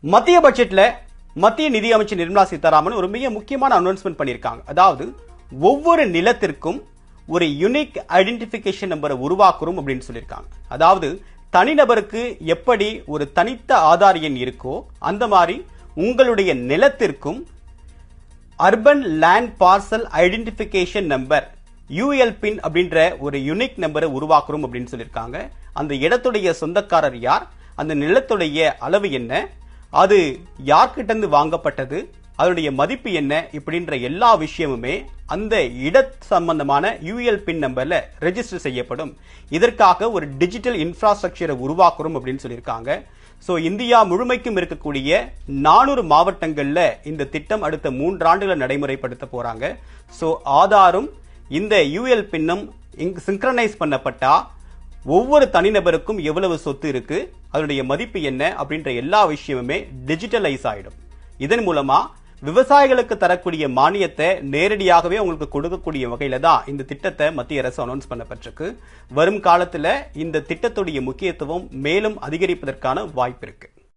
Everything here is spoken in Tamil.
மத்திய பட்ஜெட்ல மத்திய நிதி அமைச்சர் நிர்மலா சீதாராமன் ஒரு மிக முக்கியமான அனௌன்ஸ்மெண்ட் பண்ணியிருக்காங்க. அதாவது ஒவ்வொரு நிலத்திற்கும் ஒரு யூனிக் ஐடென்டிஃபிகேஷன் நம்பரை உருவாக்குறோம் அப்படின்னு சொல்லியிருக்காங்க. அதாவது தனிநபருக்கு எப்படி ஒரு தனித்த ஆதார் எண் இருக்கோ அந்த மாதிரி உங்களுடைய நிலத்திற்கும் urban land parcel identification number ULPIN அப்படின்ற ஒரு யூனிக் நம்பரை உருவாக்குறோம் அப்படின்னு சொல்லியிருக்காங்க. அந்த இடத்துடைய சொந்தக்காரர் யார், அந்த நிலத்துடைய அளவு என்ன, அது யார்கிட்ட இருந்து வாங்கப்பட்டது, அதனுடைய மதிப்பு என்ன, இப்படின்ற எல்லா விஷயமுமே அந்த இட சம்பந்தமான ULPIN நம்பர்ல ரெஜிஸ்டர் செய்யப்படும். இதற்காக ஒரு டிஜிட்டல் இன்ஃப்ராஸ்ட்ரக்சரை உருவாக்குறோம் அப்படின்னு சொல்லியிருக்காங்க. சோ இந்தியா முழுமைக்கும் இருக்கக்கூடிய 400 மாவட்டங்கள்ல இந்த திட்டம் அடுத்த 3 ஆண்டுகளை நடைமுறைப்படுத்த போறாங்க. சோ ஆதாரும் இந்த ULPIN-ம் சிங்க்ரனைஸ் பண்ணப்பட்டா ஒவ்வொரு தனிநபருக்கும் எவ்வளவு சொத்து இருக்கு, அதனுடைய மதிப்பு என்ன அப்படின்ற எல்லா விஷயமுமே டிஜிட்டலைஸ் ஆயிடும். இதன் மூலமா விவசாயிகளுக்கு தரக்கூடிய மானியத்தை நேரடியாகவே உங்களுக்கு கொடுக்கக்கூடிய வகையில தான் இந்த திட்டத்தை மத்திய அரசு அனௌன்ஸ் பண்ணப்பட்டிருக்கு. வரும் காலத்துல இந்த திட்டத்துடைய முக்கியத்துவம் மேலும் அதிகரிப்பதற்கான வாய்ப்பு இருக்கு.